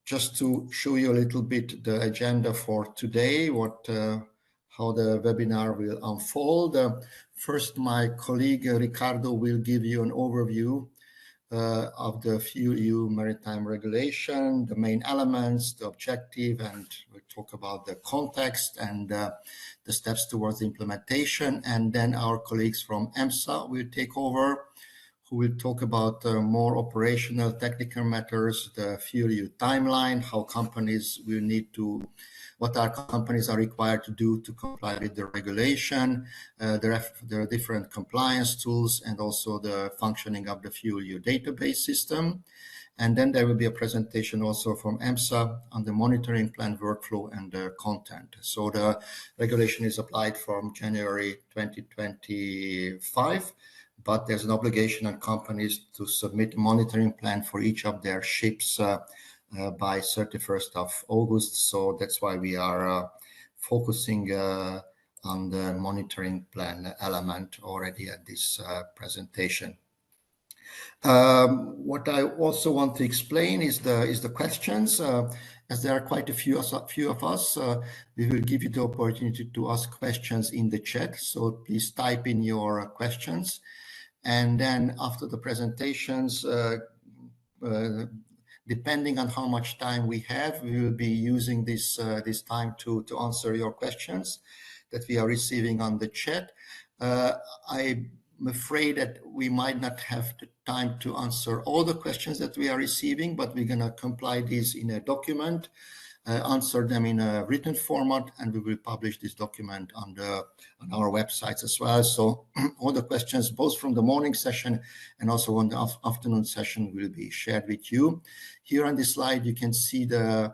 just to show you a little bit the agenda for today, how the webinar will unfold. First, my colleague Ricardo will give you an overview of the FuelEU Maritime Regulation, the main elements, the objective, and we'll talk about the context and the steps towards implementation. And then our colleagues from EMSA will take over, who will talk about more operational technical matters, the FuelEU timeline, how companies will need to, what our companies are required to do to comply with the regulation, the different compliance tools, and also the functioning of the FuelEU database system. And then there will be a presentation also from EMSA on the monitoring plan workflow and the content. So the regulation is applied from January 2025. But there's an obligation on companies to submit a monitoring plan for each of their ships by 31st of August. So that's why we are focusing on the monitoring plan element already at this presentation. What I also want to explain is the questions. As there are quite a few of us, we will give you the opportunity to ask questions in the chat. So please type in your questions. And then after the presentations, depending on how much time we have, we will be using this time to answer your questions that we are receiving on the chat. I'm afraid that we might not have the time to answer all the questions that we are receiving, but we're going to compile these in a document, answer them in a written format, and we will publish this document on our websites as well. So all the questions, both from the morning session and also on the afternoon session, will be shared with you. Here on this slide, you can see the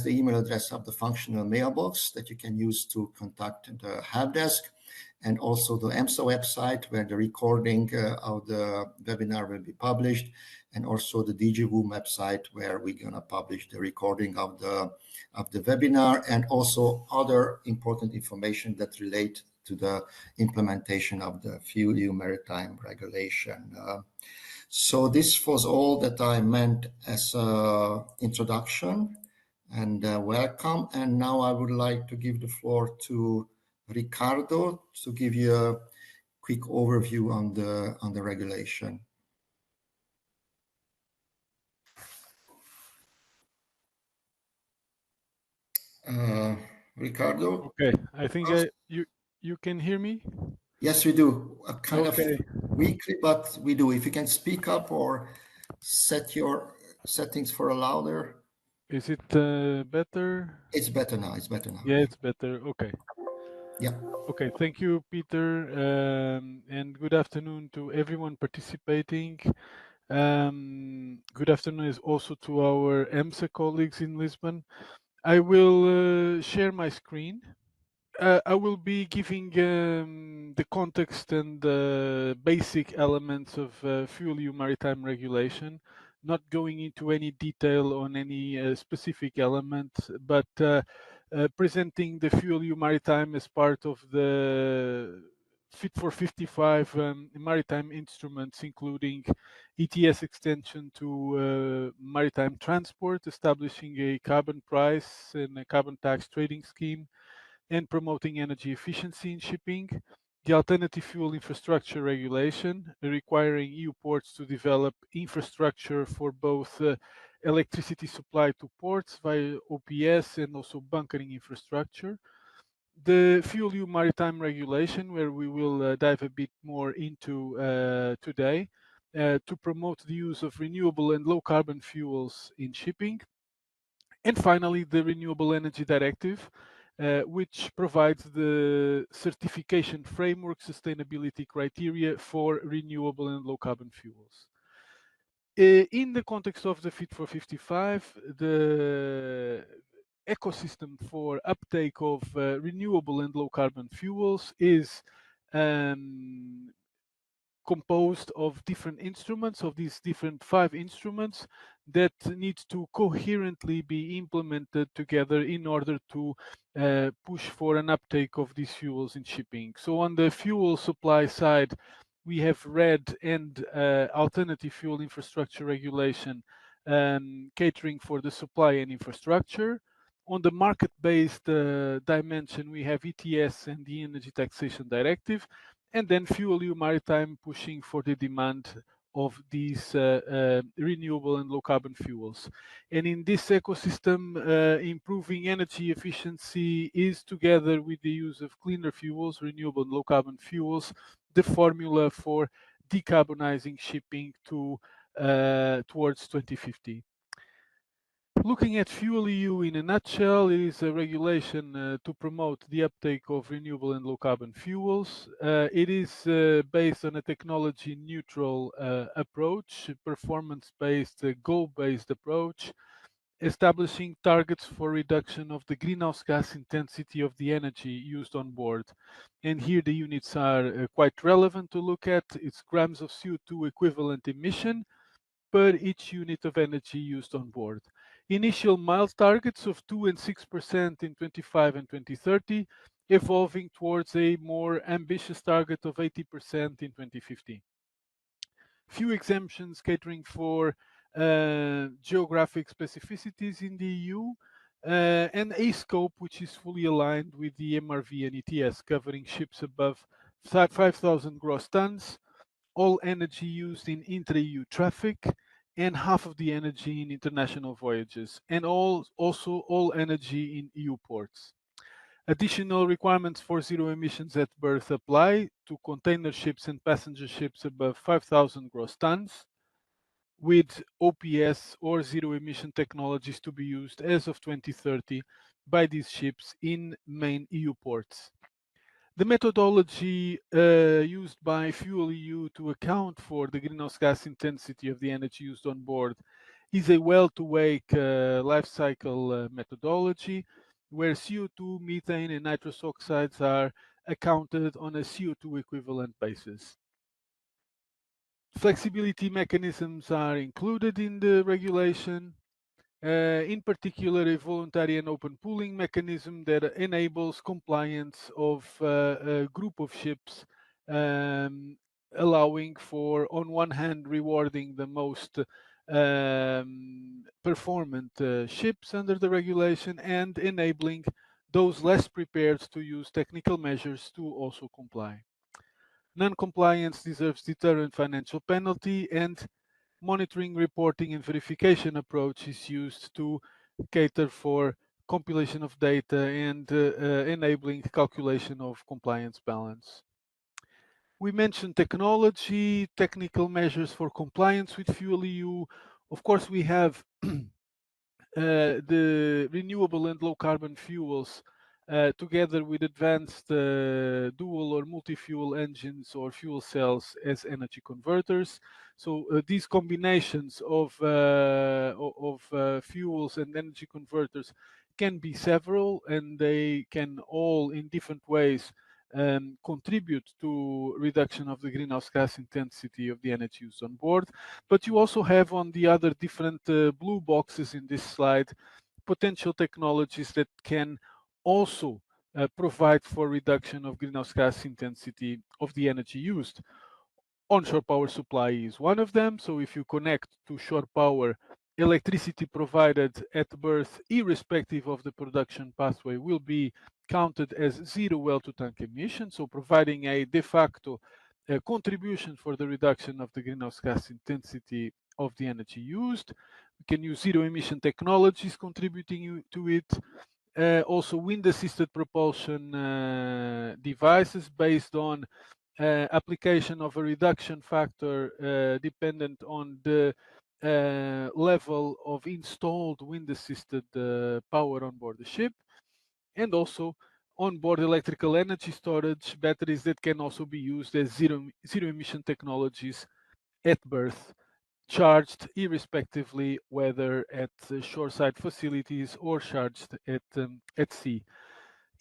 email address of the functional mailbox that you can use to contact the help desk, and also the EMSA website where the recording of the webinar will be published, and also the DigiWoom website where we're going to publish the recording of the webinar, and also other important information that relate to the implementation of the FuelEU Maritime Regulation. So this was all that I meant as an introduction and welcome. And now I would like to give the floor to Ricardo to give you a quick overview on the regulation. Ricardo? Okay, I think you can hear me? Yes, we do. Kind of weakly, but we do. If you can speak up or set your settings for a louder. Is it better? It's better now. It's better now. Yeah, it's better. Okay. Yeah. Okay, thank you, Peter, and good afternoon to everyone participating. Good afternoon also to our EMSA colleagues in Lisbon. I will share my screen. I will be giving the context and the basic elements of FuelEU Maritime Regulation, not going into any detail on any specific element, but presenting the FuelEU Maritime as part of the Fit for 55 maritime instruments, including ETS extension to maritime transport, establishing a carbon price and a carbon tax trading scheme, and promoting energy efficiency in shipping, the Alternative Fuel Infrastructure Regulation, requiring EU ports to develop infrastructure for both electricity supply to ports via OPS and also bunkering infrastructure, the FuelEU Maritime Regulation, where we will dive a bit more into today, to promote the use of renewable and low carbon fuels in shipping, and finally the Renewable Energy Directive, which provides the certification framework sustainability criteria for renewable and low carbon fuels. In the context of the Fit for 55, the ecosystem for uptake of renewable and low carbon fuels is composed of different instruments, of these different 5 instruments that need to coherently be implemented together in order to push for an uptake of these fuels in shipping. So on the fuel supply side, we have RED and Alternative Fuel Infrastructure Regulation catering for the supply and infrastructure. On the market-based dimension, we have ETS and the Energy Taxation Directive, and then FuelEU Maritime pushing for the demand of these renewable and low carbon fuels. And in this ecosystem, improving energy efficiency is, together with the use of cleaner fuels, renewable and low carbon fuels, the formula for decarbonizing shipping towards 2050. Looking at FuelEU in a nutshell, it is a regulation to promote the uptake of renewable and low carbon fuels. It is based on a technology neutral approach, performance based, goal based approach, establishing targets for reduction of the greenhouse gas intensity of the energy used on board. And here the units are quite relevant to look at. It's grams of CO2 equivalent emission per each unit of energy used on board. Initial mild targets of 2 and 6% in 25 and 2030, evolving towards a more ambitious target of 80% in 2050. Few exemptions catering for geographic specificities in the EU, and a scope which is fully aligned with the MRV and ETS, covering ships above 5,000 gross tons, all energy used in intra-EU traffic, and half of the energy in international voyages, and also all energy in EU ports. Additional requirements for zero emissions at berth apply to container ships and passenger ships above 5,000 gross tons, with OPS or zero emission technologies to be used as of 2030 by these ships in main EU ports. The methodology used by FuelEU to account for the greenhouse gas intensity of the energy used on board is a well-to-wake life cycle methodology, where CO2, methane, and nitrous oxides are accounted on a CO2 equivalent basis. Flexibility mechanisms are included in the regulation. In particular, a voluntary and open pooling mechanism that enables compliance of a group of ships, allowing for, on one hand, rewarding the most performant ships under the regulation, and enabling those less prepared to use technical measures to also comply. Non-compliance deserves deterrent financial penalty, and monitoring, reporting, and verification approach is used to cater for compilation of data and enabling calculation of compliance balance. We mentioned technology, technical measures for compliance with FuelEU. Of course, we have the renewable and low carbon fuels together with advanced dual or multi-fuel engines or fuel cells as energy converters. So these combinations of fuels and energy converters can be several, and they can all in different ways contribute to reduction of the greenhouse gas intensity of the energy used on board. But you also have on the other different blue boxes in this slide potential technologies that can also provide for reduction of greenhouse gas intensity of the energy used. Onshore power supply is one of them. So if you connect to shore power, electricity provided at berth, irrespective of the production pathway, will be counted as zero well to tank emission, so providing a de facto contribution for the reduction of the greenhouse gas intensity of the energy used. We can use zero emission technologies contributing to it. Also wind assisted propulsion devices based on application of a reduction factor dependent on the level of installed wind assisted power on board the ship, and also onboard electrical energy storage batteries that can also be used as zero emission technologies at berth, charged irrespectively whether at shoreside facilities or charged at sea.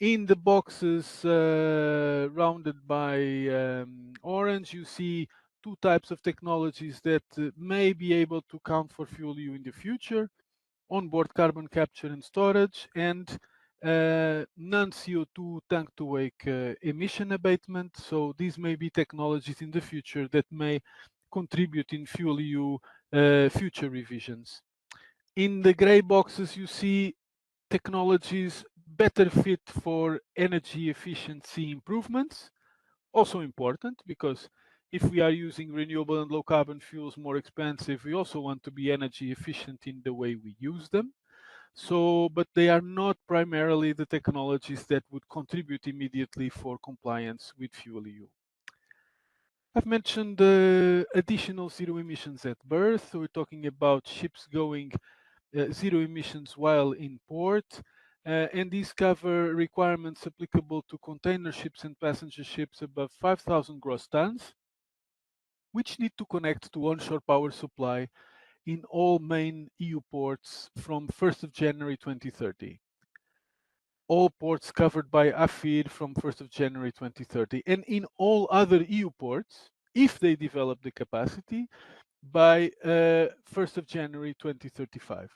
In the boxes rounded by orange, you see two types of technologies that may be able to count for FuelEU in the future: onboard carbon capture and storage, and non-CO2 tank-to-wake emission abatement. So these may be technologies in the future that may contribute in FuelEU future revisions. In the gray boxes, you see technologies better fit for energy efficiency improvements. Also important because if we are using renewable and low carbon fuels more expensive, we also want to be energy efficient in the way we use them. So, but they are not primarily the technologies that would contribute immediately for compliance with FuelEU. I've mentioned additional zero emissions at berth. So we're talking about ships going zero emissions while in port. And these cover requirements applicable to container ships and passenger ships above 5,000 gross tons, which need to connect to onshore power supply in all main EU ports from 1st of January 2030. All ports covered by AFIR from 1st of January 2030, and in all other EU ports, if they develop the capacity, by 1st of January 2035.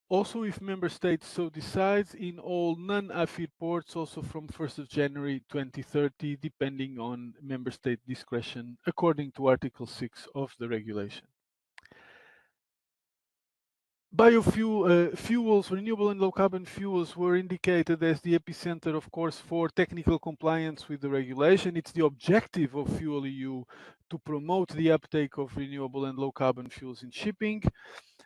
Also, if member states so decides, in all non-AFIR ports, also from 1st of January 2030, depending on member state discretion, according to Article 6 of the regulation. Fuels, renewable and low carbon fuels, were indicated as the epicenter, of course, for technical compliance with the regulation. It's the objective of FuelEU to promote the uptake of renewable and low carbon fuels in shipping.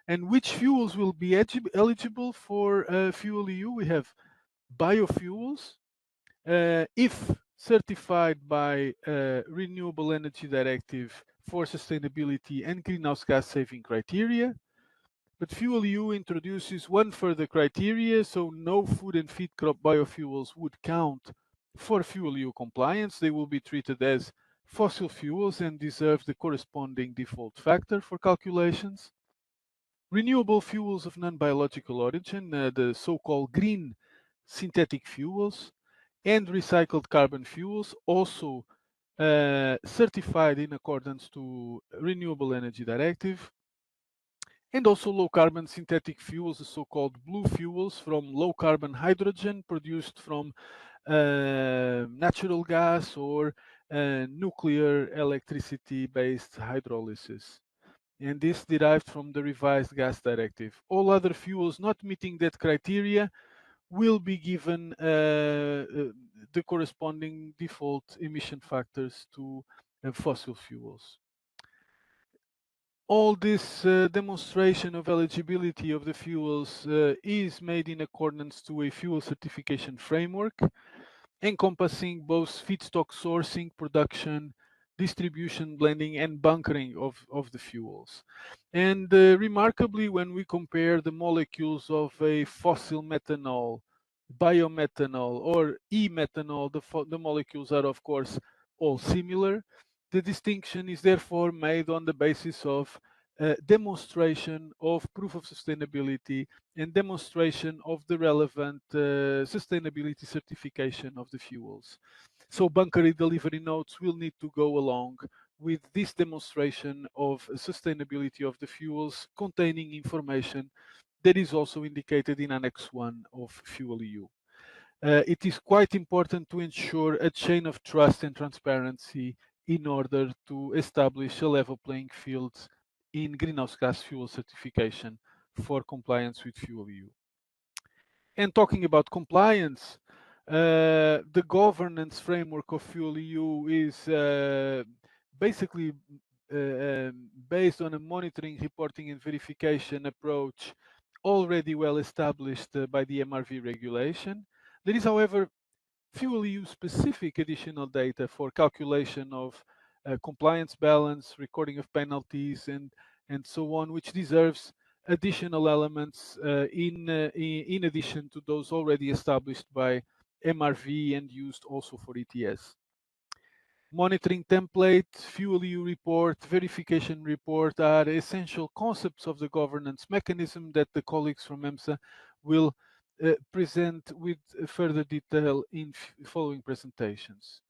And which fuels will be eligible for FuelEU? We have biofuels, if certified by Renewable Energy Directive for sustainability and greenhouse gas saving criteria. But FuelEU introduces one further criteria, so no food and feed crop biofuels would count for FuelEU compliance. They will be treated as fossil fuels and deserve the corresponding default factor for calculations. Renewable fuels of non-biological origin, the so-called green synthetic fuels, and recycled carbon fuels, also certified in accordance to Renewable Energy Directive. And also low carbon synthetic fuels, the so-called blue fuels from low carbon hydrogen produced from natural gas or nuclear electricity based hydrolysis. And this derived from the revised gas directive. All other fuels not meeting that criteria will be given the corresponding default emission factors to fossil fuels. All this demonstration of eligibility of the fuels is made in accordance to a fuel certification framework encompassing both feedstock sourcing, production, distribution, blending, and bunkering of the fuels. And remarkably, when we compare the molecules of a fossil methanol, biomethanol, or e-methanol, the molecules are, of course, all similar. The distinction is therefore made on the basis of demonstration of proof of sustainability and demonstration of the relevant sustainability certification of the fuels. So bunker delivery notes will need to go along with this demonstration of sustainability of the fuels containing information that is also indicated in Annex 1 of FuelEU. It is quite important to ensure a chain of trust and transparency in order to establish a level playing field in greenhouse gas fuel certification for compliance with FuelEU. And talking about compliance, the governance framework of FuelEU is basically based on a monitoring, reporting, and verification approach already well established by the MRV regulation. There is, however, FuelEU specific additional data for calculation of compliance balance, recording of penalties, and so on, which deserves additional elements in addition to those already established by MRV and used also for ETS. Monitoring template, FuelEU report, verification report are essential concepts of the governance mechanism that the colleagues from EMSA will present with further detail in following presentations.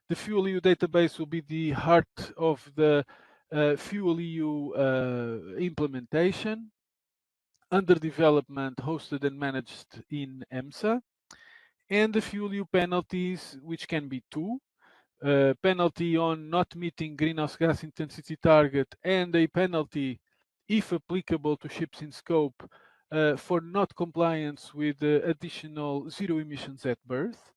The FuelEU database will be the heart of the FuelEU implementation, under development, hosted and managed in EMSA, and the FuelEU penalties, which can be two, penalty on not meeting greenhouse gas intensity target and a penalty if applicable to ships in scope, for not compliance with additional zero emissions at berth.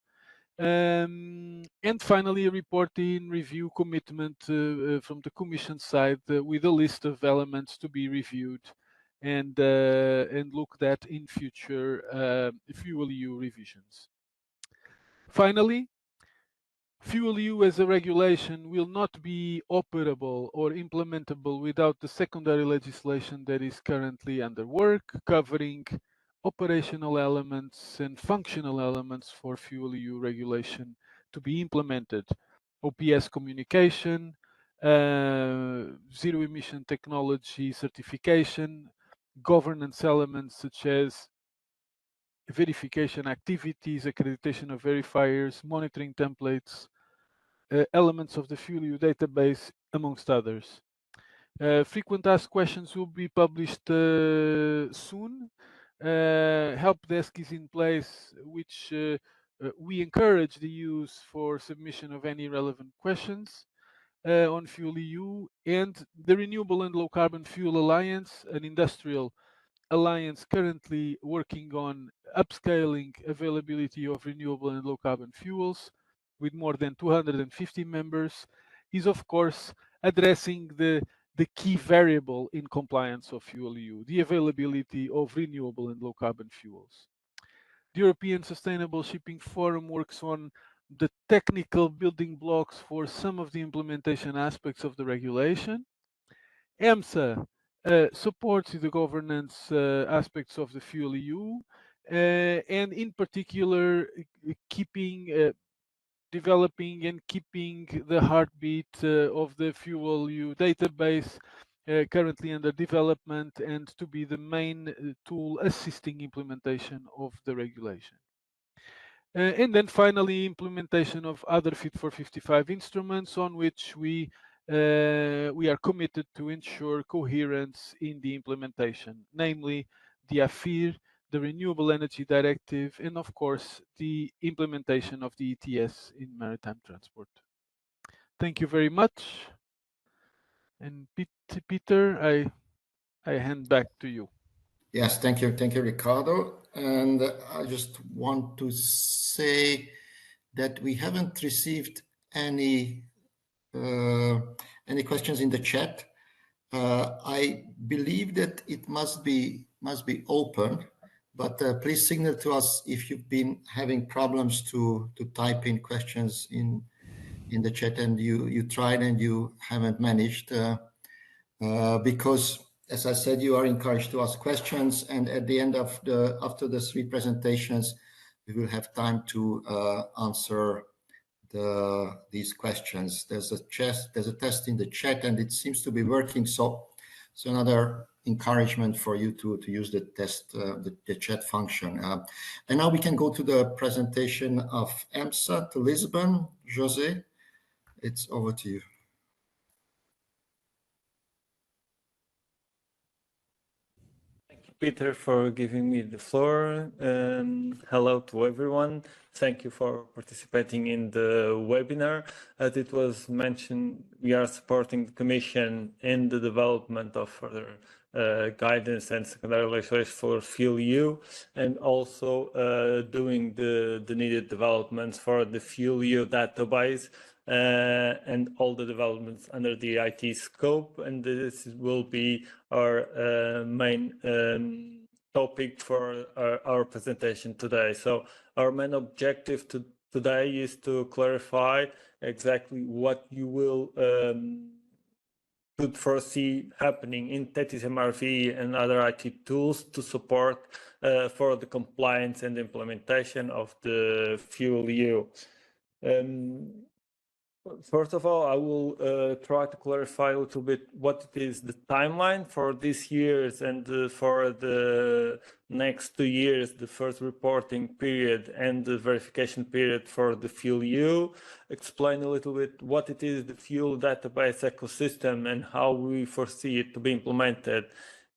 And finally, a reporting review commitment from the Commission side with a list of elements to be reviewed and looked at in future FuelEU revisions. Finally, FuelEU as a regulation will not be operable or implementable without the secondary legislation that is currently under work, covering operational elements and functional elements for FuelEU regulation to be implemented. OPS communication, zero emission technology certification, governance elements such as verification activities, accreditation of verifiers, monitoring templates, elements of the FuelEU database, amongst others. Frequent asked questions will be published soon. Help desk is in place, which we encourage the use for submission of any relevant questions on FuelEU, and the Renewable and Low Carbon Fuel Alliance, an industrial alliance currently working on upscaling availability of renewable and low carbon fuels with more than 250 members, is of course addressing the key variable in compliance of FuelEU, the availability of renewable and low carbon fuels. The European Sustainable Shipping Forum works on the technical building blocks for some of the implementation aspects of the regulation. EMSA supports the governance aspects of the FuelEU, and in particular, developing and keeping the heartbeat of the FuelEU database currently under development, and to be the main tool assisting implementation of the regulation. And then finally, implementation of other Fit for 55 instruments on which we are committed to ensure coherence in the implementation, namely the AFIR, the Renewable Energy Directive, and of course, the implementation of the ETS in maritime transport. Thank you very much. And Peter, I hand back to you. Yes, thank you, Ricardo. And I just want to say that we haven't received any questions in the chat. I believe that it must be open, but please signal to us if you've been having problems to type in questions in the chat and you tried and you haven't managed. Because as I said, you are encouraged to ask questions, and at the end of after the three presentations, we will have time to answer these questions. There's a test in the chat, and it seems to be working. So another encouragement for you to use the test, the chat function. And now we can go to the presentation of EMSA to Lisbon. Jose, it's over to you. Peter, for giving me the floor. Hello to everyone. Thank you for participating in the webinar. As it was mentioned, we are supporting the Commission in the development of further guidance and secondary legislation for FuelEU, and also doing the needed developments for the FuelEU database and all the developments under the IT scope. And this will be our main topic for our presentation today. So our main objective today is to clarify exactly what you will could foresee happening in Thetis MRV and other IT tools to support for the compliance and implementation of the FuelEU. First of all, I will try to clarify a little bit what is the timeline for this year's and for the next 2 years, the first reporting period and the verification period for the FuelEU. Explain a little bit what it is, the fuel database ecosystem, and how we foresee it to be implemented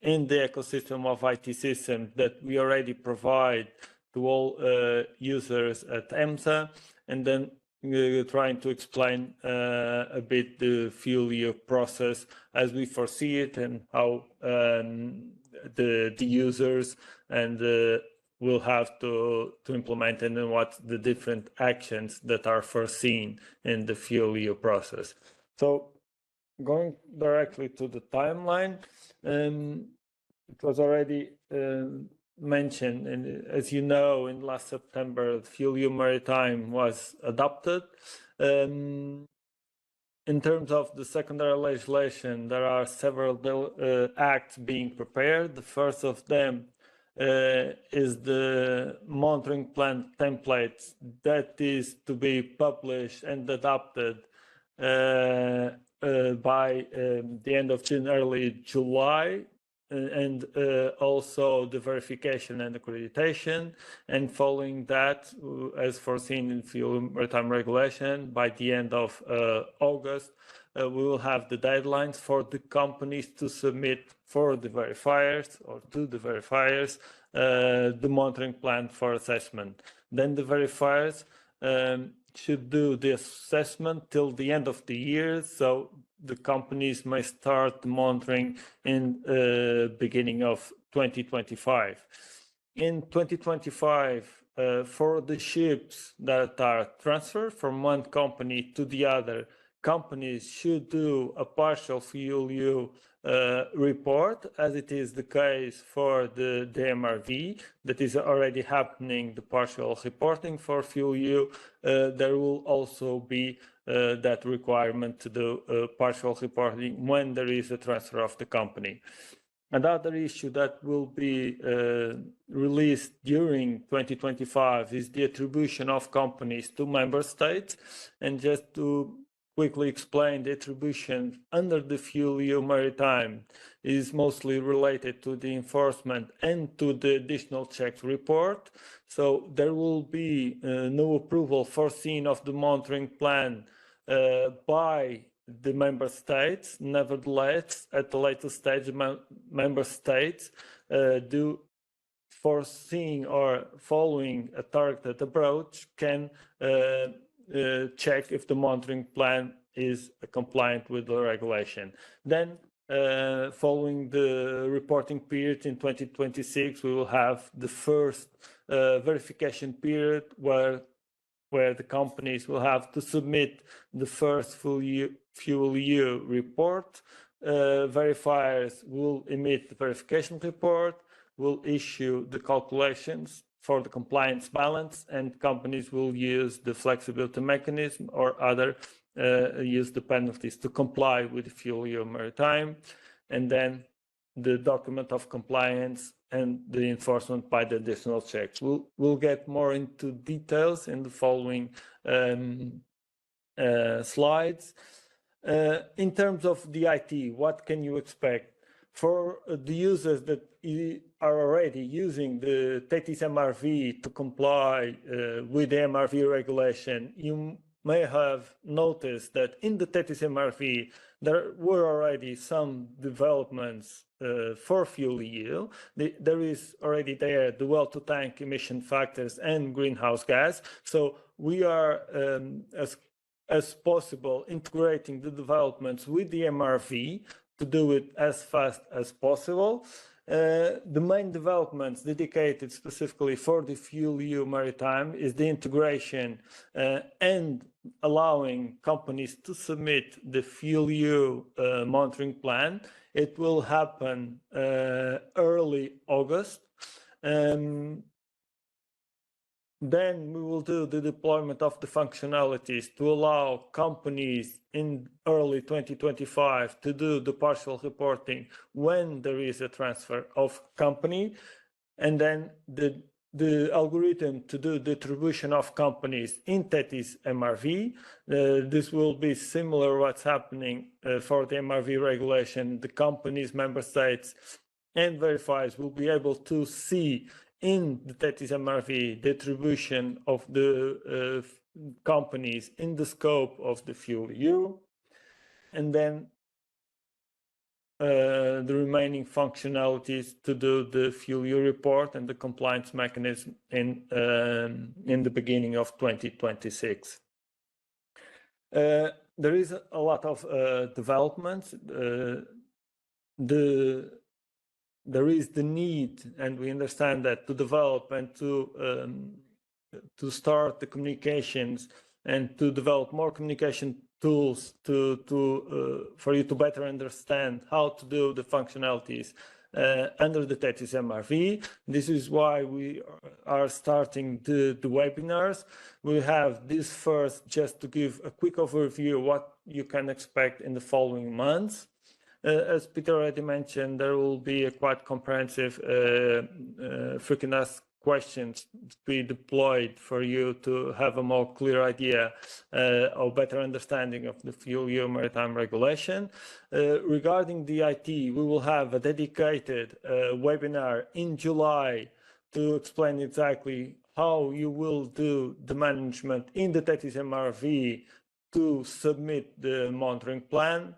in the ecosystem of IT systems that we already provide to all users at EMSA. And then trying to explain a bit the FuelEU process as we foresee it and how the users and will have to implement and then what the different actions that are foreseen in the FuelEU process. So going directly to the timeline, it was already mentioned, and as you know, in last September, FuelEU Maritime was adopted. In terms of the secondary legislation, there are several acts being prepared. The first of them is the monitoring plan template that is to be published and adopted by the end of June, early July, and also the verification and accreditation. And following that, as foreseen in FuelEU Maritime Regulation, by the end of August, we will have the deadlines for the companies to submit for the verifiers or to the verifiers the monitoring plan for assessment. Then the verifiers should do the assessment till the end of the year, so the companies may start monitoring in beginning of 2025. In 2025, for the ships that are transferred from one company to the other, companies should do a partial FuelEU report, as it is the case for the MRV that is already happening, the partial reporting for FuelEU. There will also be that requirement to do partial reporting when there is a transfer of the company. Another issue that will be released during 2025 is the attribution of companies to member states. And just to quickly explain, the attribution under the FuelEU Maritime is mostly related to the enforcement and to the additional checks report. So there will be no approval foreseen of the monitoring plan by the member states. Nevertheless, at the later stage, member states do foreseeing or following a targeted approach can check if the monitoring plan is compliant with the regulation. Then, following the reporting period in 2026, we will have the first verification period where the companies will have to submit the first FuelEU report. Verifiers will emit the verification report, will issue the calculations for the compliance balance, and companies will use the flexibility mechanism or other use the penalties to comply with the FuelEU Maritime, and then the document of compliance and the enforcement by the additional checks. We'll get more into details in the following slides. In terms of the IT, what can you expect? For the users that are already using the TETIS MRV to comply with the MRV regulation, you may have noticed that in the TETIS MRV, there were already some developments for FuelEU. There is already there the well-to-tank emission factors and greenhouse gas. So we are, as possible, integrating the developments with the MRV to do it as fast as possible. The main developments dedicated specifically for the FuelEU Maritime is the integration and allowing companies to submit the FuelEU monitoring plan. It will happen early August. Then we will do the deployment of the functionalities to allow companies in early 2025 to do the partial reporting when there is a transfer of company. And then the algorithm to do the attribution of companies in TETIS MRV. This will be similar to what's happening for the MRV regulation. The companies, member states, and verifiers will be able to see in the TETIS MRV the attribution of the companies in the scope of the FuelEU, and then the remaining functionalities to do the FuelEU report and the compliance mechanism in the beginning of 2026. There is a lot of developments. There is the need, and we understand that, to develop and to start the communications and to develop more communication tools for you to better understand how to do the functionalities under the TETIS MRV. This is why we are starting the webinars. We have this first just to give a quick overview what you can expect in the following months. As Peter already mentioned, there will be a quite comprehensive frequent asked questions to be deployed for you to have a more clear idea or better understanding of the FuelEU Maritime Regulation. Regarding the IT, we will have a dedicated webinar in July to explain exactly how you will do the management in the TETIS MRV to submit the monitoring plan,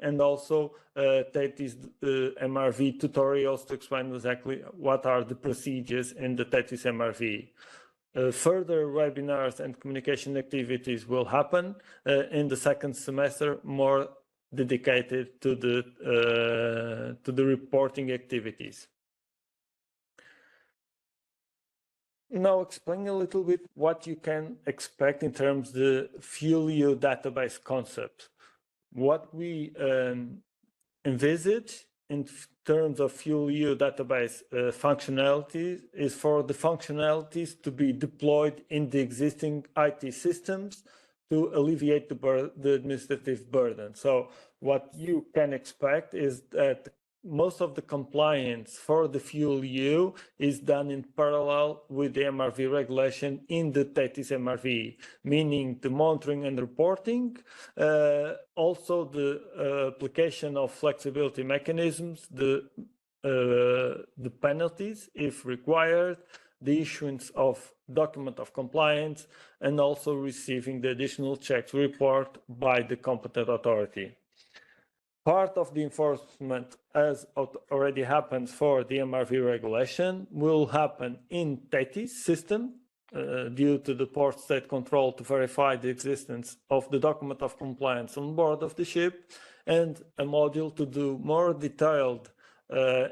and also TETIS MRV tutorials to explain exactly what are the procedures in the TETIS MRV. Further webinars and communication activities will happen in the second semester, more dedicated to the reporting activities. Now, explain a little bit what you can expect in terms of the FuelEU database concept. What we envisage in terms of FuelEU database functionalities is for the functionalities to be deployed in the existing IT systems to alleviate the administrative burden. So what you can expect is that most of the compliance for the FuelEU is done in parallel with the MRV regulation in the TETIS MRV, meaning the monitoring and reporting, also the application of flexibility mechanisms, the penalties if required, the issuance of document of compliance, and also receiving the additional checks report by the competent authority. Part of the enforcement, as already happens for the MRV regulation, will happen in TETIS system due to the port state control to verify the existence of the document of compliance on board of the ship, and a module to do more detailed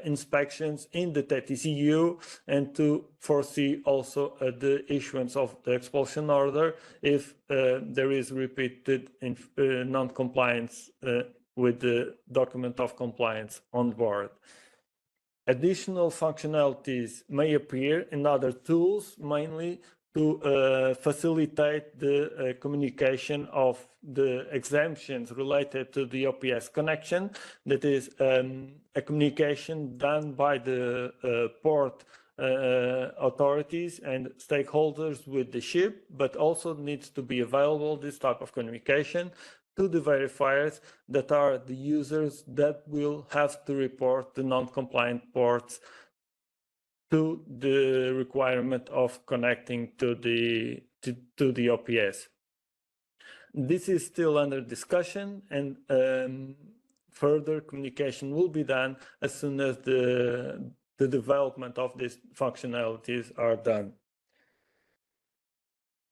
inspections in the TETIS EU, and to foresee also the issuance of the expulsion order if there is repeated non-compliance with the document of compliance on board. Additional functionalities may appear in other tools, mainly to facilitate the communication of the exemptions related to the OPS connection. That is a communication done by the port authorities and stakeholders with the ship, but also needs to be available, this type of communication, to the verifiers that are the users that will have to report the non-compliant ports to the requirement of connecting to the OPS. This is still under discussion, and further communication will be done as soon as the development of these functionalities are done.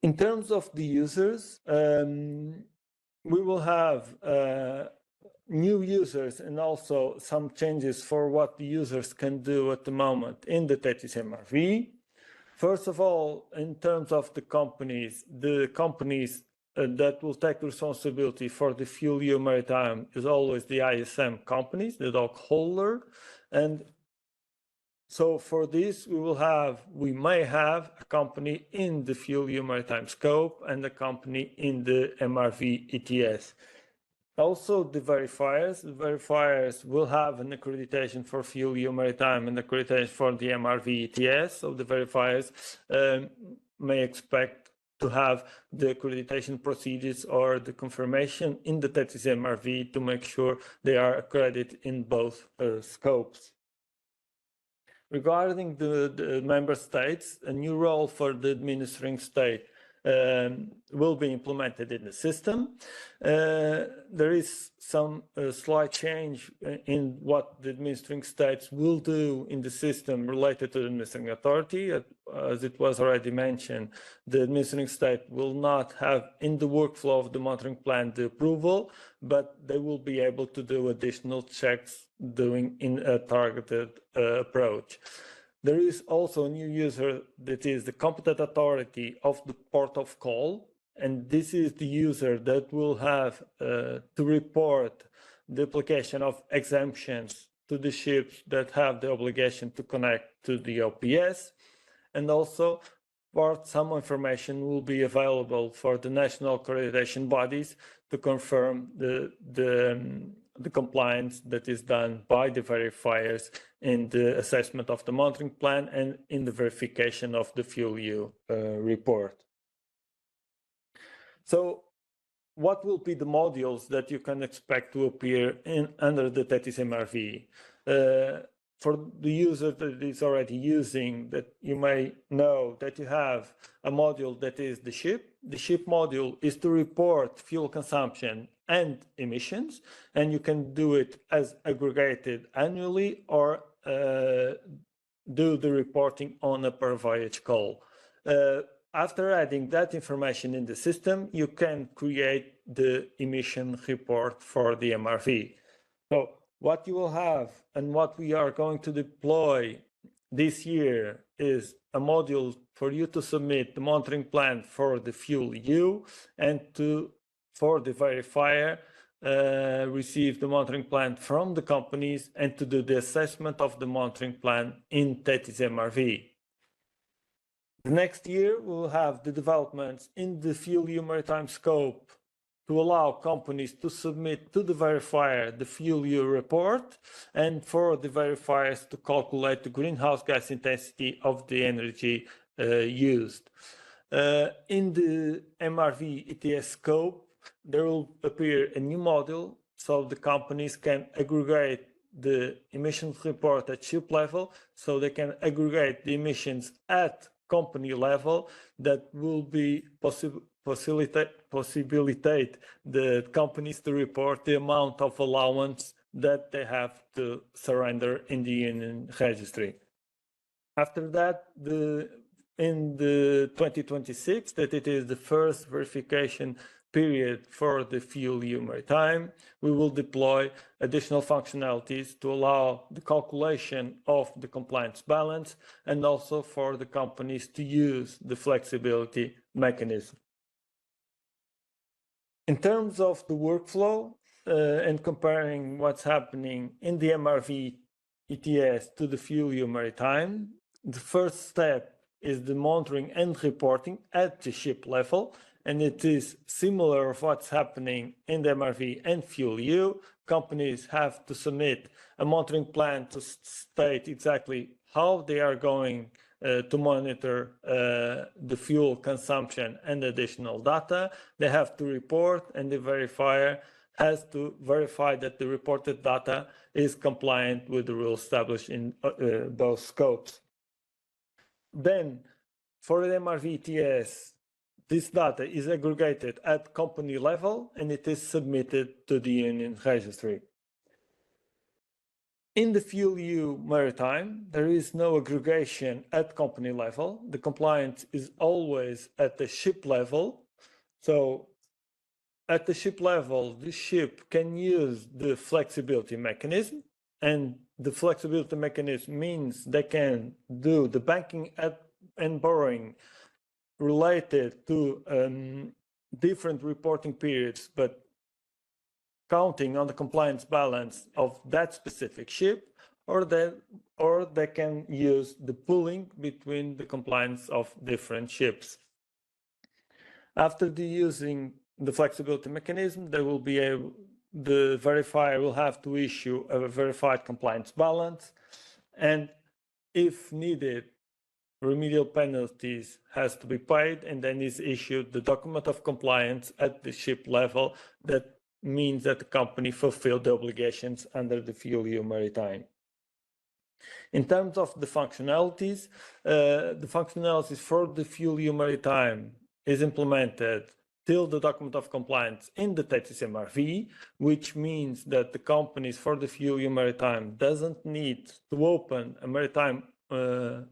In terms of the users, we will have new users and also some changes for what the users can do at the moment in the TETIS MRV. First of all, in terms of the companies that will take responsibility for the FuelEU Maritime is always the ISM companies, the dock holder. And so for this, we may have a company in the FuelEU Maritime scope and a company in the MRV ETS. Also, the verifiers will have an accreditation for FuelEU Maritime and accreditation for the MRV ETS. So the verifiers may expect to have the accreditation procedures or the confirmation in the TETIS MRV to make sure they are accredited in both scopes. Regarding the member states, a new role for the administering state will be implemented in the system. There is some slight change in what the administering states will do in the system related to the administering authority. As it was already mentioned, the administering state will not have in the workflow of the monitoring plan the approval, but they will be able to do additional checks doing in a targeted approach. There is also a new user that is the competent authority of the port of call, and this is the user that will have to report the application of exemptions to the ships that have the obligation to connect to the OPS, and also some information will be available for the national accreditation bodies to confirm the compliance that is done by the verifiers in the assessment of the monitoring plan and in the verification of the FuelEU report. So what will be the modules that you can expect to appear under the TETIS MRV? For the user that is already using that, you may know that you have a module that is the ship. The ship module is to report fuel consumption and emissions, and you can do it as aggregated annually or do the reporting on a per voyage call. After adding that information in the system, you can create the emission report for the MRV. So what you will have and what we are going to deploy this year is a module for you to submit the monitoring plan for the FuelEU and for the verifier receive the monitoring plan from the companies and to do the assessment of the monitoring plan in TETIS MRV. The next year, we'll have the developments in the FuelEU Maritime scope to allow companies to submit to the verifier the FuelEU report and for the verifiers to calculate the greenhouse gas intensity of the energy used. In the MRV ETS scope, there will appear a new module so the companies can aggregate the emissions report at ship level, so they can aggregate the emissions at company level. That will be possibilitate the companies to report the amount of allowance that they have to surrender in the union registry. After that, in the 2026, that it is the first verification period for the FuelEU Maritime, we will deploy additional functionalities to allow the calculation of the compliance balance and also for the companies to use the flexibility mechanism. In terms of the workflow and comparing what's happening in the MRV ETS to the FuelEU Maritime, the first step is the monitoring and reporting at the ship level. And it is similar of what's happening in the MRV and FuelEU. Companies have to submit a monitoring plan to state exactly how they are going to monitor the fuel consumption and additional data. They have to report, and the verifier has to verify that the reported data is compliant with the rules established in those scopes. Then, for the MRV ETS, this data is aggregated at company level and it is submitted to the union registry. In the FuelEU Maritime, there is no aggregation at company level. The compliance is always at the ship level. So at the ship level, the ship can use the flexibility mechanism, and the flexibility mechanism means they can do the banking and borrowing related to different reporting periods, but counting on the compliance balance of that specific ship, or they can use the pooling between the compliance of different ships. After using the flexibility mechanism, the verifier will have to issue a verified compliance balance, and if needed, remedial penalties has to be paid, and then is issued the document of compliance at the ship level. That means that the company fulfilled the obligations under the FuelEU Maritime. In terms of the functionalities for the FuelEU Maritime is implemented till the document of compliance in the TETIS MRV, which means that the companies for the FuelEU Maritime doesn't need to open a maritime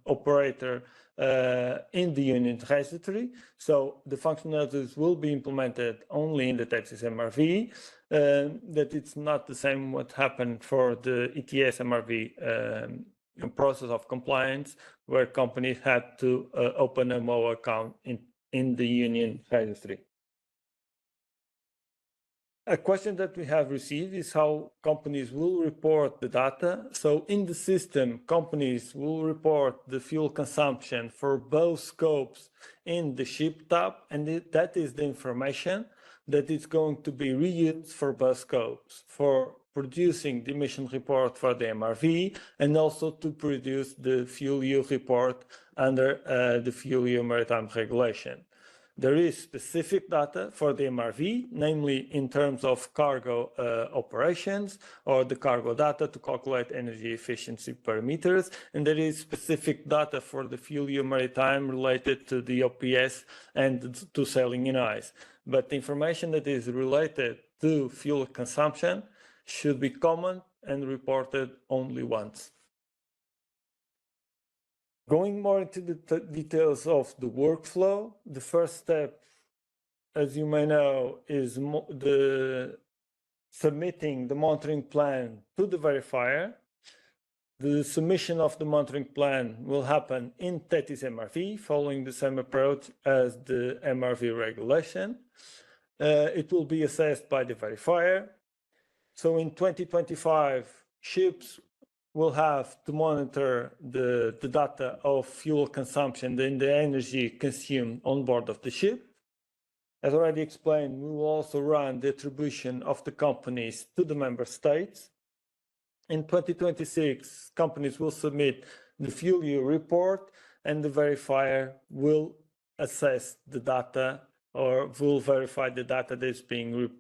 operator in the Union registry. So the functionalities will be implemented only in the TETIS MRV. That it's not the same what happened for the ETS MRV process of compliance, where companies had to open a MO account in the Union registry. A question that we have received is how companies will report the data. So in the system, companies will report the fuel consumption for both scopes in the ship tab, and that is the information that is going to be reused for both scopes, for producing the emission report for the MRV, and also to produce the FuelEU report under the FuelEU Maritime Regulation. There is specific data for the MRV, namely in terms of cargo operations or the cargo data to calculate energy efficiency parameters. And there is specific data for the FuelEU Maritime related to the OPS and to sailing in ice. But the information that is related to fuel consumption should be common and reported only once. Going more into the details of the workflow, the first step, as you may know, is submitting the monitoring plan to the verifier. The submission of the monitoring plan will happen in TETIS MRV, following the same approach as the MRV regulation. It will be assessed by the verifier. So in 2025, ships will have to monitor the data of fuel consumption and the energy consumed on board of the ship. As already explained, we will also run the attribution of the companies to the member states. In 2026, companies will submit the FuelEU report, and the verifier will assess the data or will verify the data that is being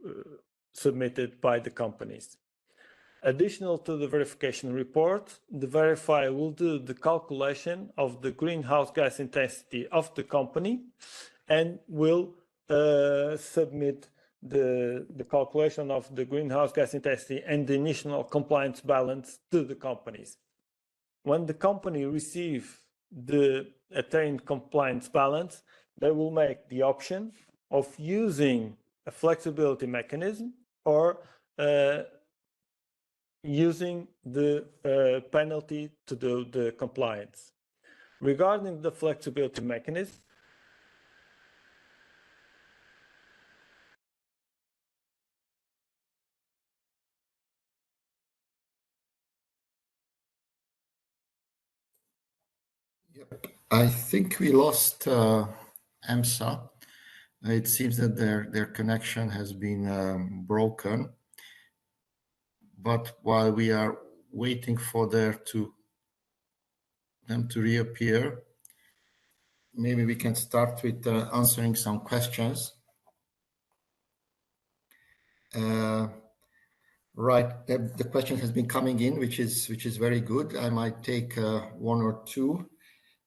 submitted by the companies. Additional to the verification report, the verifier will do the calculation of the greenhouse gas intensity of the company and will submit the calculation of the greenhouse gas intensity and the initial compliance balance to the companies. When the company receives the attained compliance balance, they will make the option of using a flexibility mechanism or using the penalty to do the compliance. Regarding the flexibility mechanism, I think we lost EMSA. It seems that their connection has been broken. But while we are waiting for them to reappear, maybe we can start with answering some questions. Right, the question has been coming in, which is very good. I might take one or two,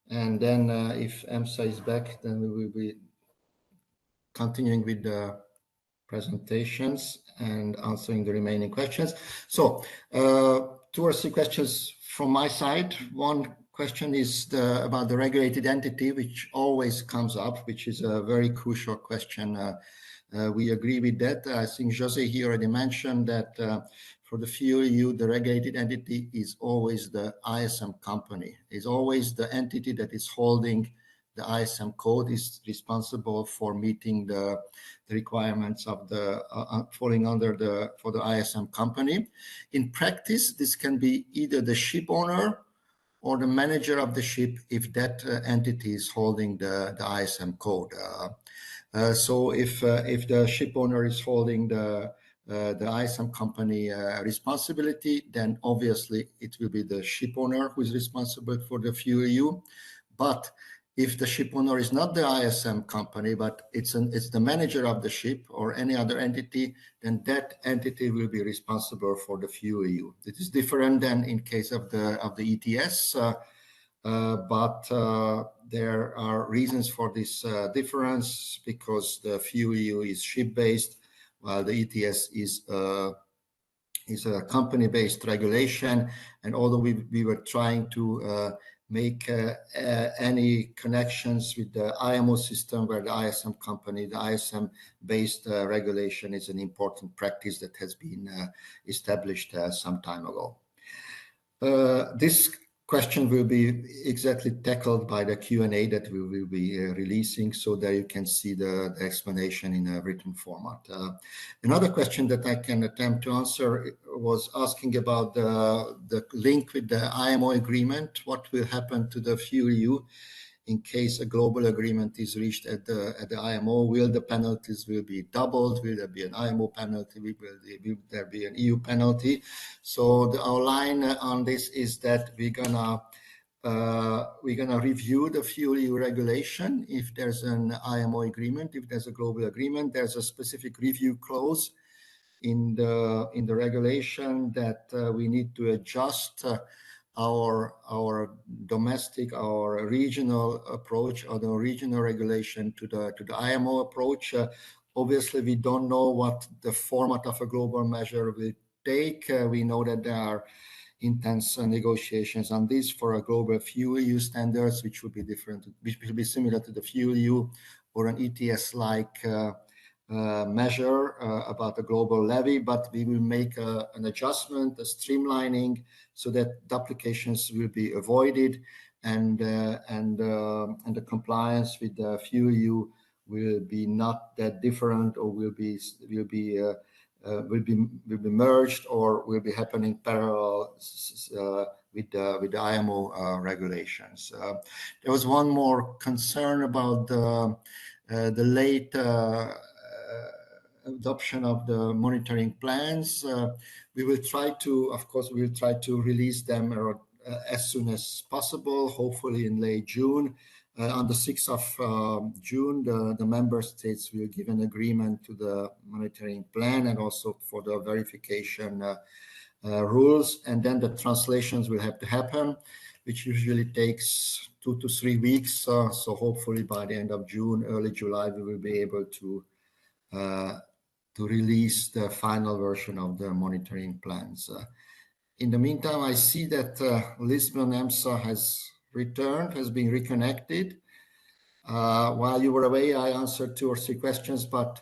and then if EMSA is back, then we will be continuing with the presentations and answering the remaining questions. So 2 or 3 questions from my side. One question is about the regulated entity, which always comes up, which is a very crucial question. We agree with that. I think Jose here already mentioned that for the FuelEU, the regulated entity is always the ISM company, is always the entity that is holding the ISM code, is responsible for meeting the requirements of the falling under for the ISM company. In practice, this can be either the ship owner or the manager of the ship if that entity is holding the ISM code. So if the ship owner is holding the ISM company responsibility, then obviously it will be the ship owner who is responsible for the FuelEU. But if the ship owner is not the ISM company, but it's the manager of the ship or any other entity, then that entity will be responsible for the FuelEU. It is different than in case of the ETS. but there are reasons for this difference, because the FuelEU is ship-based, while the ETS is a company-based regulation. And although we were trying to make any connections with the IMO system, where the ISM company, the ISM-based regulation is an important practice that has been established some time ago. This question will be exactly tackled by the Q&A that we will be releasing, so that you can see the explanation in a written format. Another question that I can attempt to answer was asking about the link with the IMO agreement. What will happen to the FuelEU in case a global agreement is reached at the IMO? Will the penalties be doubled? Will there be an IMO penalty? Will there be an EU penalty? So our line on this is that we're gonna review the FuelEU regulation. If there's an IMO agreement, if there's a global agreement, there's a specific review clause in the regulation that we need to adjust our domestic, our regional approach, or the regional regulation to the IMO approach. Obviously, we don't know what the format of a global measure will take. We know that there are intense negotiations on this for a global FuelEU standards, which will be different, which will be similar to the FuelEU, or an ETS-like measure about a global levy, but we will make an adjustment, a streamlining, so that duplications will be avoided, and the compliance with the FuelEU will be not that different, or will be merged, or will be happening parallel with the IMO regulations. There was one more concern about the late adoption of the monitoring plans. We will try to, of course, we will try to release them as soon as possible, hopefully in late June. On the 6th of June, the member states will give an agreement to the monitoring plan, and also for the verification rules. And then the translations will have to happen, which usually takes 2 to 3 weeks. So hopefully by the end of June, early July, we will be able to release the final version of the monitoring plans. In the meantime, I see that Lisbon EMSA has returned, has been reconnected. While you were away, I answered 2 or 3 questions, but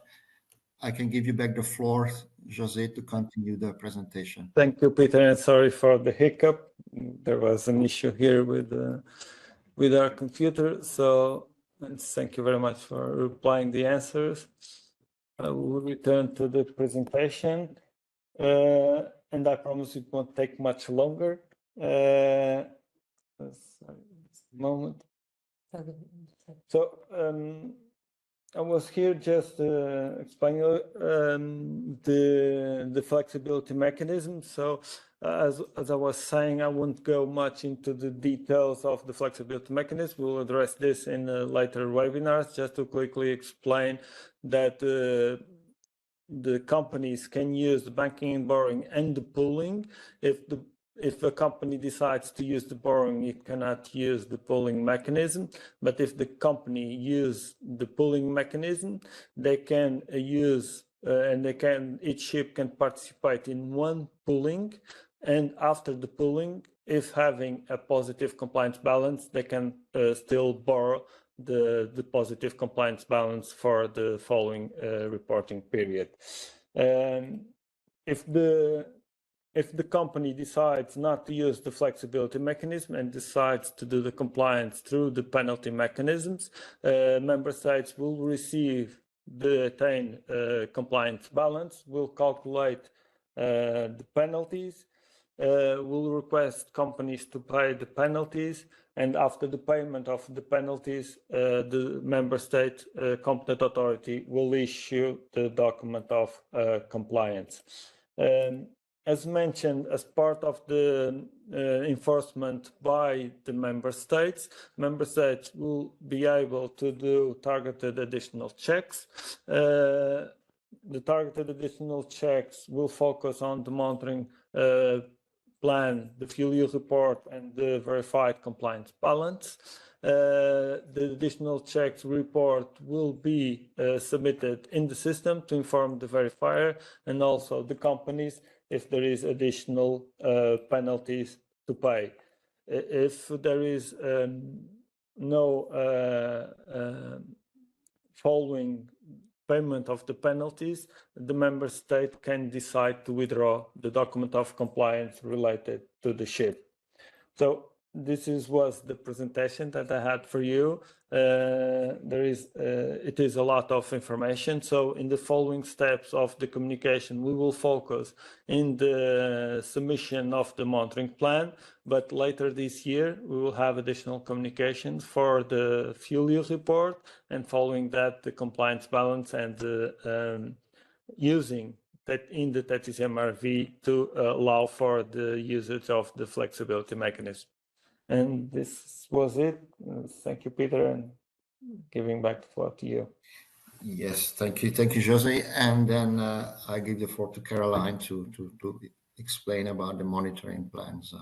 I can give you back the floor, José, to continue the presentation. Thank you, Peter, and sorry for the hiccup. There was an issue here with our computer, so thank you very much for replying the answers. I will return to the presentation, and I promise it won't take much longer. Sorry, just a moment. So I was here just explaining the flexibility mechanism. So as I was saying, I won't go much into the details of the flexibility mechanism. We'll address this in later webinars, just to quickly explain that the companies can use the banking and borrowing and the pooling. If a company decides to use the borrowing, it cannot use the pooling mechanism. But if the company use the pooling mechanism, they can use and each ship can participate in one pooling. And after the pooling, if having a positive compliance balance, they can still borrow the positive compliance balance for the following reporting period. If the company decides not to use the flexibility mechanism and decides to do the compliance through the penalty mechanisms, member states will receive the attained compliance balance, will calculate the penalties, will request companies to pay the penalties, and after the payment of the penalties, the member state competent authority will issue the document of compliance. As mentioned, as part of the enforcement by the member states will be able to do targeted additional checks. The targeted additional checks will focus on the monitoring plan, the FuelEU report, and the verified compliance balance. The additional checks report will be submitted in the system to inform the verifier and also the companies if there is additional penalties to pay. If there is no following payment of the penalties, the member state can decide to withdraw the document of compliance related to the ship. So this was the presentation that I had for you. It is a lot of information. So in the following steps of the communication, we will focus in the submission of the monitoring plan, but later this year, we will have additional communications for the FuelEU report, and following that, the compliance balance and the using that in the TETIS MRV to allow for the usage of the flexibility mechanism. And this was it. Thank you, Peter, and giving back the floor to you. Yes, thank you, Jose. And then I give the floor to Caroline to explain about the monitoring plans.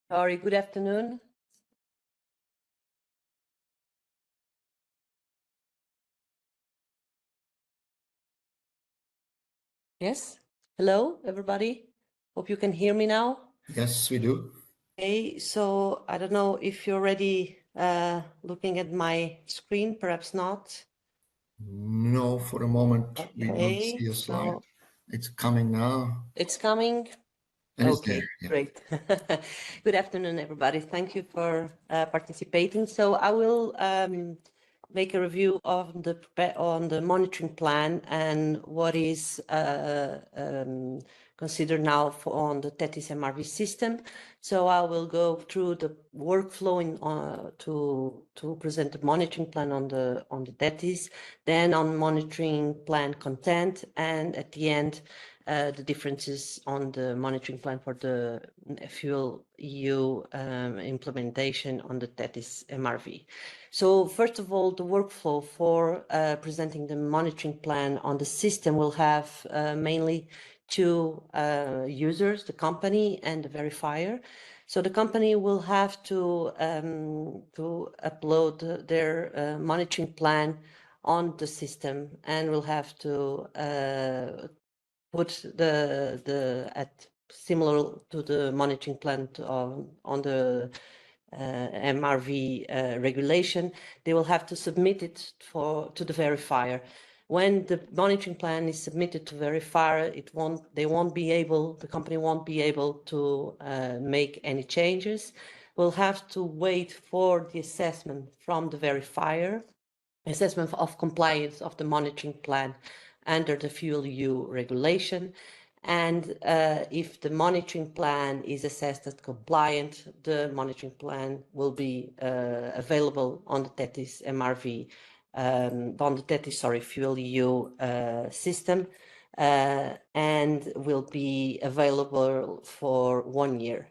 Sorry, good afternoon. Yes, hello, everybody. Hope you can hear me now. Yes, we do. Okay, so I don't know if you're already looking at my screen, perhaps not. No, for the moment, we don't Okay, see a slide. so It's coming now. it's coming. And it's Okay, there, yeah. great. Good afternoon, everybody. Thank you for participating. So I will make a review of on the monitoring plan and what is considered now on the TETIS MRV system. So I will go through the workflow to present the monitoring plan on the TETIS, then on monitoring plan content, and at the end the differences on the monitoring plan for the FuelEU implementation on the TETIS MRV. So first of all, the workflow for presenting the monitoring plan on the system will have mainly two users, the company and the verifier. So the company will have to upload their monitoring plan on the system and will have to put similar to the monitoring plan on the MRV regulation. They will have to submit it to the verifier. When the monitoring plan is submitted to verifier, the company won't be able to make any changes. We'll have to wait for the assessment from the verifier, assessment of compliance of the monitoring plan under the FuelEU regulation. And if the monitoring plan is assessed as compliant, the monitoring plan will be available on the TETIS MRV, on the TETIS, FuelEU system, and will be available for 1 year.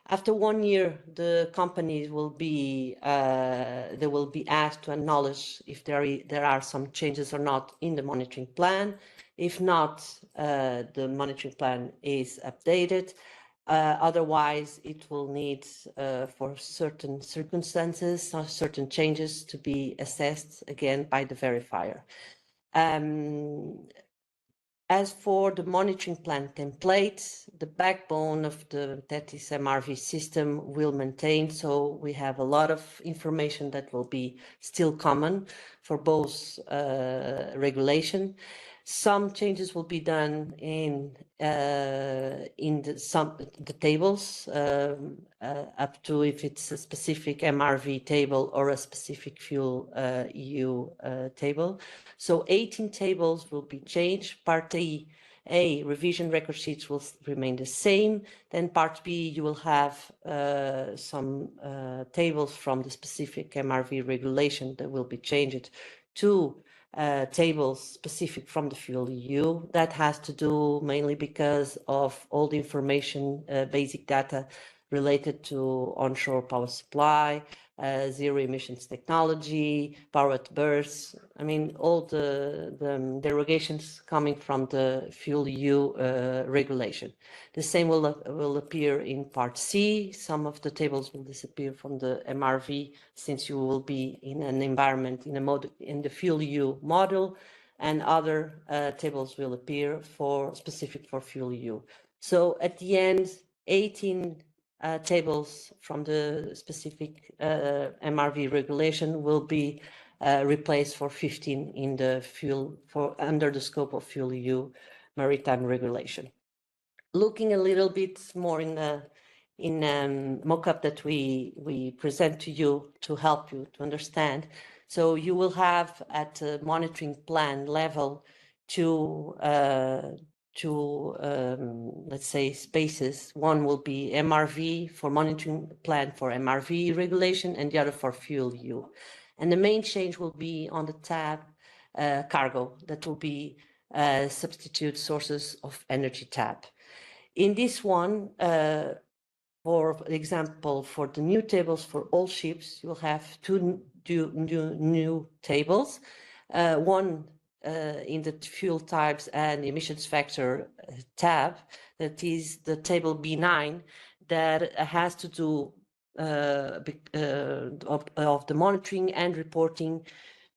After 1 year, the companies will be asked to acknowledge if there are some changes or not in the monitoring plan. If not, the monitoring plan is updated. Otherwise, it will need, for certain circumstances, certain changes to be assessed again by the verifier. As for the monitoring plan template, the backbone of the TETIS MRV system will maintain. So we have a lot of information that will be still common for both regulation. Some changes will be done in the tables, up to if it's a specific MRV table or a specific FuelEU table. So 18 tables will be changed. Part A, revision record sheets will remain the same. Then part B, you will have some tables from the specific MRV regulation that will be changed to tables specific from the FuelEU. That has to do mainly because of all the information, basic data related to onshore power supply, zero emissions technology, power at berth. I mean, all the derogations coming from the FuelEU regulation. The same will appear in Part C. Some of the tables will disappear from the MRV since you will be in an environment in the FuelEU model, and other tables will appear specific for FuelEU. So at the end, 18 tables from the specific MRV regulation will be replaced for 15 in the under the scope of FuelEU Maritime Regulation. Looking a little bit more in the mock-up that we present to you to help you to understand. So you will have at the monitoring plan level let's say spaces. One will be MRV for monitoring plan for MRV regulation, and the other for FuelEU. And the main change will be on the tab cargo, that will be substitute sources of energy tab. In this one, for example, for the new tables for all ships, you'll have two new tables. One in the fuel types and emissions factor tab, that is the table B9, that has to do of the monitoring and reporting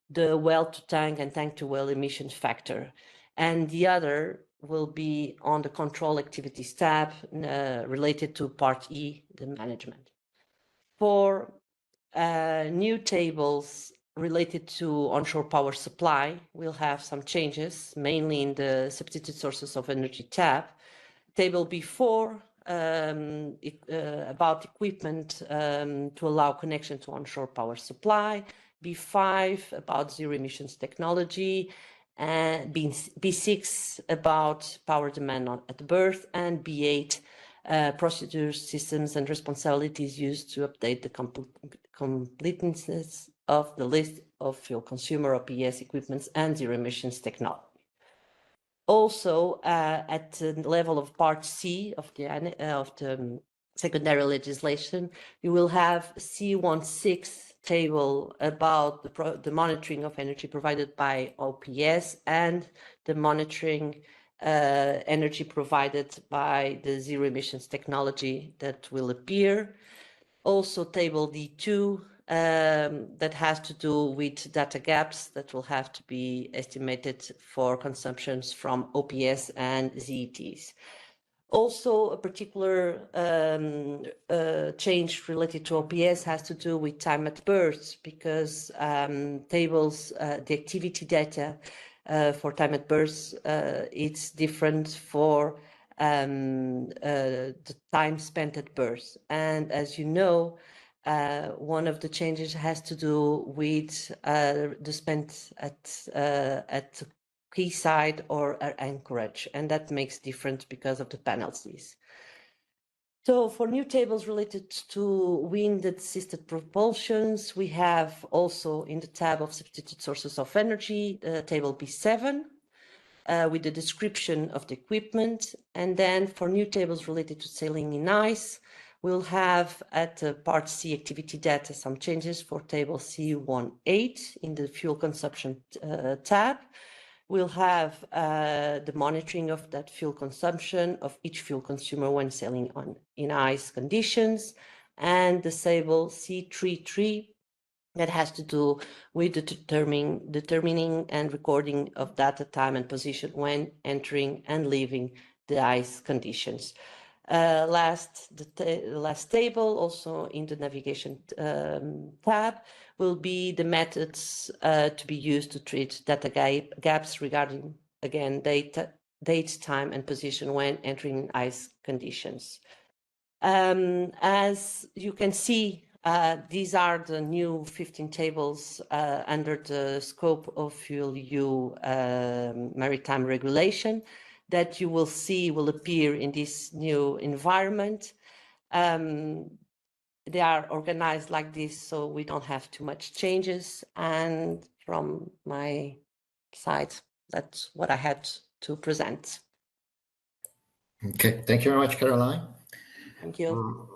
the well to tank and tank to well emissions factor. And the other will be on the control activities tab related to Part E, the management. For new tables related to onshore power supply, we'll have some changes, mainly in the substitute sources of energy tab. Table B4 about equipment to allow connection to onshore power supply. B5 about zero emissions technology, and B6 about power demand at berth, and B8 procedures, systems, and responsibilities used to update the completeness of the list of fuel consumer OPS equipments and zero emissions technology. Also, at the level of Part C of the secondary legislation, you will have C16 table about the monitoring of energy provided by OPS and the monitoring energy provided by the zero emissions technology that will appear. Also table D2 that has to do with data gaps that will have to be estimated for consumptions from OPS and ZETs. Also, a particular change related to OPS has to do with time at berth, because tables, the activity data for time at berth, it's different for the time spent at berth. And as you know, one of the changes has to do with the spent at quayside or anchorage, and that makes different because of the penalties. So for new tables related to wind-assisted propulsions, we have also in the tab of substitute sources of energy, table B7, with the description of the equipment. And then for new tables related to sailing in ice, we'll have at Part C activity data some changes for table C18 in the fuel consumption tab. We'll have the monitoring of that fuel consumption of each fuel consumer when sailing in ice conditions, and the table C33 that has to do with the determining and recording of data time and position when entering and leaving the ice conditions. The last table, also in the navigation tab, will be the methods to be used to treat data gaps regarding, again, date, time, and position when entering ice conditions. As you can see, these are the new 15 tables under the scope of FuelEU Maritime Regulation that you will see will appear in this new environment. They are organized like this, so we don't have too much changes. And from my side, that's what I had to present. Okay, thank you very much, Caroline. Thank you.